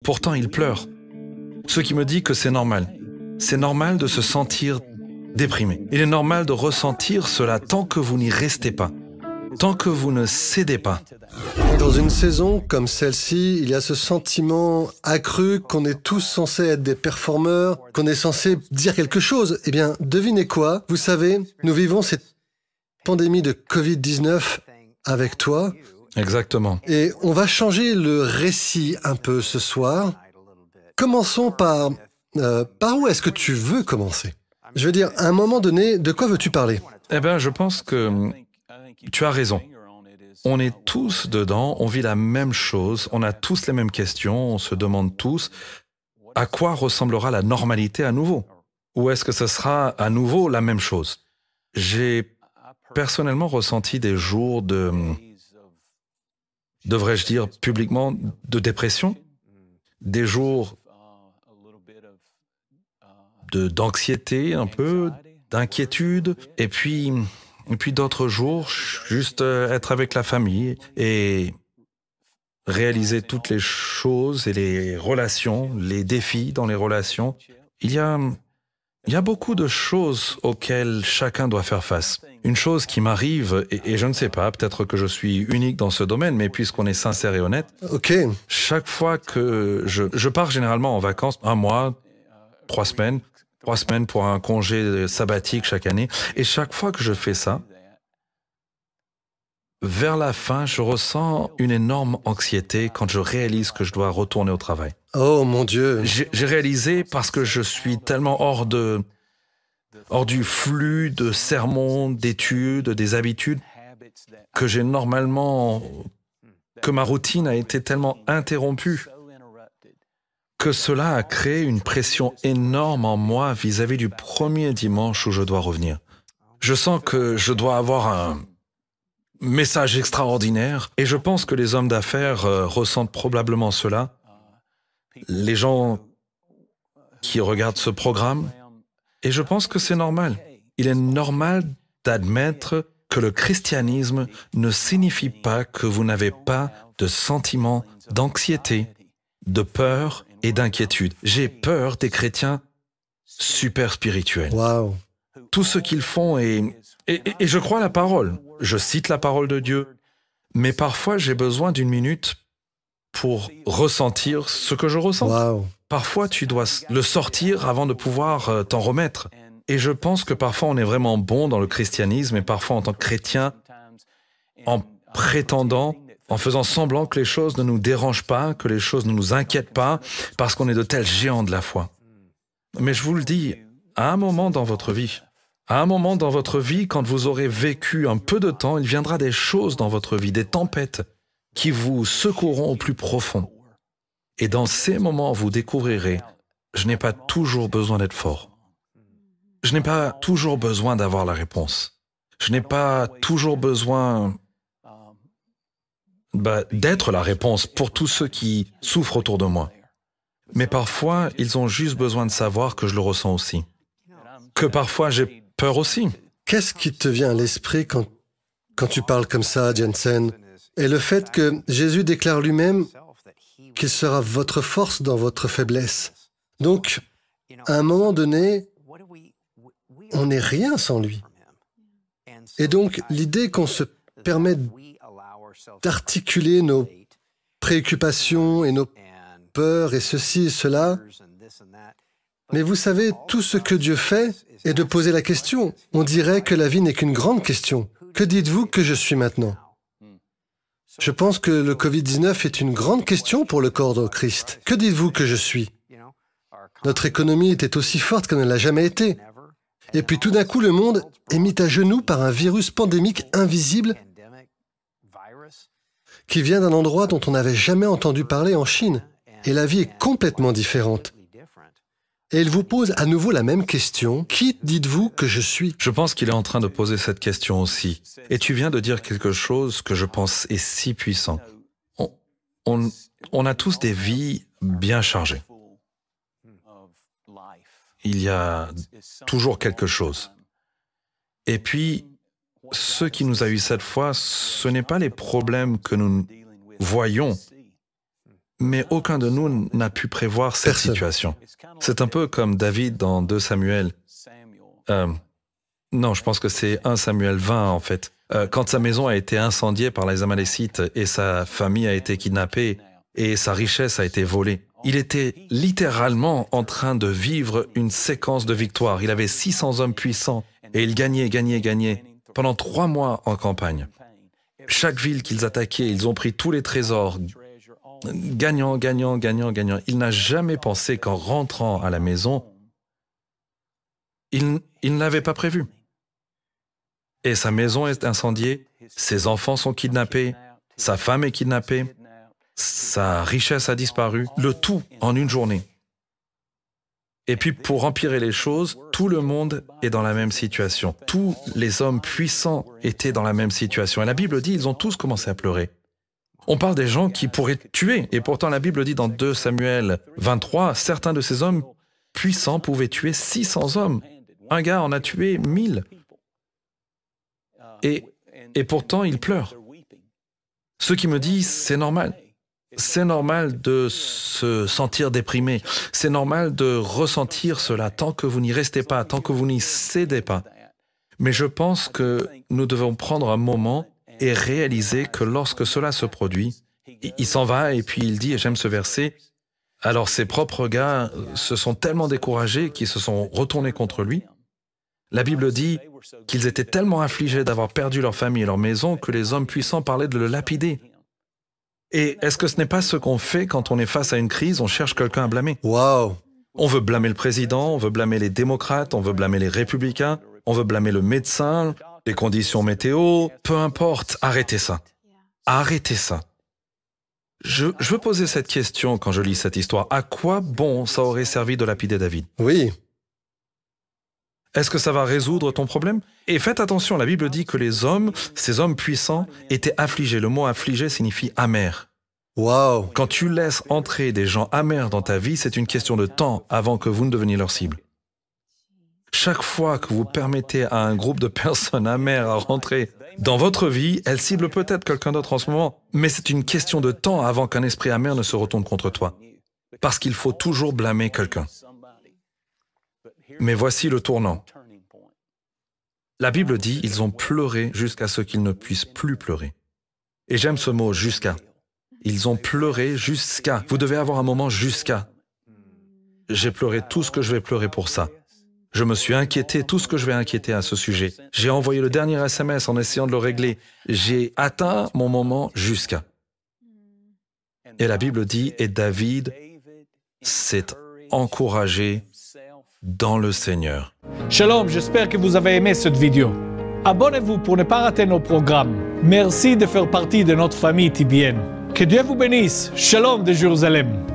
Pourtant, il pleure. Ce qui me dit que c'est normal. C'est normal de se sentir déprimé. Il est normal de ressentir cela tant que vous n'y restez pas, tant que vous ne cédez pas. Dans une saison comme celle-ci, il y a ce sentiment accru qu'on est tous censés être des performeurs, qu'on est censé dire quelque chose. Eh bien, devinez quoi? Vous savez, nous vivons cette pandémie de Covid-19 avec toi. Exactement. Et on va changer le récit un peu ce soir. Commençons par où est-ce que tu veux commencer? Je veux dire, à un moment donné, de quoi veux-tu parler? Eh bien, je pense que tu as raison. On est tous dedans, on vit la même chose, on a tous les mêmes questions, on se demande tous à quoi ressemblera la normalité à nouveau? Ou est-ce que ce sera à nouveau la même chose? J'ai personnellement ressenti des jours de, devrais-je dire publiquement, de dépression, des jours d'anxiété un peu, d'inquiétude, et puis d'autres jours, juste être avec la famille et réaliser toutes les choses et les relations, les défis dans les relations. Il y a beaucoup de choses auxquelles chacun doit faire face. Une chose qui m'arrive, et je ne sais pas, peut-être que je suis unique dans ce domaine, mais puisqu'on est sincère et honnête, chaque fois que je pars généralement en vacances, 1 mois, 3 semaines, 3 semaines pour un congé sabbatique chaque année, et chaque fois que je fais ça, vers la fin, je ressens une énorme anxiété quand je réalise que je dois retourner au travail. Oh mon Dieu! J'ai réalisé parce que je suis tellement hors du flux de sermons, d'études, des habitudes, que que ma routine a été tellement interrompue, que cela a créé une pression énorme en moi vis-à-vis du premier dimanche où je dois revenir. Je sens que je dois avoir un message extraordinaire, et je pense que les hommes d'affaires ressentent probablement cela. Les gens qui regardent ce programme, et je pense que c'est normal. Il est normal d'admettre que le christianisme ne signifie pas que vous n'avez pas de sentiments d'anxiété, de peur et d'inquiétude. J'ai peur des chrétiens super spirituels. Wow. Tout ce qu'ils font et je crois la parole. Je cite la parole de Dieu, mais parfois j'ai besoin d'une minute pour ressentir ce que je ressens. Wow. Parfois tu dois le sortir avant de pouvoir t'en remettre. Et je pense que parfois on est vraiment bon dans le christianisme, et parfois en tant que chrétien, en prétendant, en faisant semblant que les choses ne nous dérangent pas, que les choses ne nous inquiètent pas, parce qu'on est de tels géants de la foi. Mais je vous le dis, à un moment dans votre vie, quand vous aurez vécu un peu de temps, il viendra des choses dans votre vie, des tempêtes qui vous secoueront au plus profond. Et dans ces moments, vous découvrirez, je n'ai pas toujours besoin d'être fort. Je n'ai pas toujours besoin d'avoir la réponse. Je n'ai pas toujours besoin d'être la réponse pour tous ceux qui souffrent autour de moi. Mais parfois, ils ont juste besoin de savoir que je le ressens aussi. Que parfois, j'ai peur aussi. Qu'est-ce qui te vient à l'esprit quand tu parles comme ça, Jensen? Et le fait que Jésus déclare lui-même qu'il sera votre force dans votre faiblesse. Donc, à un moment donné, on n'est rien sans lui. Et donc, l'idée qu'on se permet d'articuler nos préoccupations et nos peurs et ceci et cela, mais vous savez, tout ce que Dieu fait est de poser la question. On dirait que la vie n'est qu'une grande question. Que dites-vous que je suis maintenant? Je pense que le Covid-19 est une grande question pour le corps de Christ. Que dites-vous que je suis? Notre économie était aussi forte qu'elle ne l'a jamais été. Et puis tout d'un coup, le monde est mis à genoux par un virus pandémique invisible qui vient d'un endroit dont on n'avait jamais entendu parler en Chine. Et la vie est complètement différente. Et il vous pose à nouveau la même question. Qui dites-vous que je suis? Je pense qu'il est en train de poser cette question aussi. Et tu viens de dire quelque chose que je pense est si puissant. On a tous des vies bien chargées. Il y a toujours quelque chose. Et puis, ce qui nous a eu cette fois, ce n'est pas les problèmes que nous voyons, Mais aucun de nous n'a pu prévoir cette situation. C'est un peu comme David dans 2 Samuel. Non, je pense que c'est 1 Samuel 20 en fait. Quand sa maison a été incendiée par les Amalécites et sa famille a été kidnappée et sa richesse a été volée. Il était littéralement en train de vivre une séquence de victoires. Il avait 600 hommes puissants et il gagnait pendant 3 mois en campagne. Chaque ville qu'ils attaquaient, ils ont pris tous les trésors. Gagnant. Il n'a jamais pensé qu'en rentrant à la maison, il ne l'avait pas prévu. Et sa maison est incendiée, ses enfants sont kidnappés, sa femme est kidnappée, sa richesse a disparu, le tout en une journée. Et puis pour empirer les choses, tout le monde est dans la même situation. Tous les hommes puissants étaient dans la même situation. Et la Bible dit, ils ont tous commencé à pleurer. On parle des gens qui pourraient tuer. Et pourtant la Bible dit dans 2 Samuel 23, certains de ces hommes puissants pouvaient tuer 600 hommes. Un gars en a tué 1000. Et pourtant, ils pleurent. Ce qui me dit, c'est normal. C'est normal de se sentir déprimé. C'est normal de ressentir cela tant que vous n'y restez pas, tant que vous n'y cédez pas. Mais je pense que nous devons prendre un moment et réaliser que lorsque cela se produit, il s'en va et puis il dit, et j'aime ce verset, alors ses propres gars se sont tellement découragés qu'ils se sont retournés contre lui. La Bible dit qu'ils étaient tellement affligés d'avoir perdu leur famille et leur maison que les hommes puissants parlaient de le lapider. Et est-ce que ce n'est pas ce qu'on fait quand on est face à une crise, on cherche quelqu'un à blâmer? Wow! On veut blâmer le président, on veut blâmer les démocrates, on veut blâmer les républicains, on veut blâmer le médecin, les conditions météo, peu importe, arrêtez ça. Arrêtez ça. Je veux poser cette question quand je lis cette histoire. À quoi bon ça aurait servi de lapider David? Oui. Est-ce que ça va résoudre ton problème? Et faites attention, la Bible dit que les hommes, ces hommes puissants, étaient affligés. Le mot affligé signifie amer. Wow! Quand tu laisses entrer des gens amers dans ta vie, c'est une question de temps avant que vous ne deveniez leur cible. Chaque fois que vous permettez à un groupe de personnes amères à rentrer dans votre vie, elles ciblent peut-être quelqu'un d'autre en ce moment, mais c'est une question de temps avant qu'un esprit amer ne se retourne contre toi. Parce qu'il faut toujours blâmer quelqu'un. Mais voici le tournant. La Bible dit, ils ont pleuré jusqu'à ce qu'ils ne puissent plus pleurer. Et j'aime ce mot, jusqu'à. Ils ont pleuré jusqu'à. Vous devez avoir un moment jusqu'à. J'ai pleuré tout ce que je vais pleurer pour ça. Je me suis inquiété tout ce que je vais inquiéter à ce sujet. J'ai envoyé le dernier SMS en essayant de le régler. J'ai atteint mon moment jusqu'à. Et la Bible dit, et David s'est encouragé dans le Seigneur. Shalom, j'espère que vous avez aimé cette vidéo. Abonnez-vous pour ne pas rater nos programmes. Merci de faire partie de notre famille TBN. Que Dieu vous bénisse. Shalom de Jérusalem.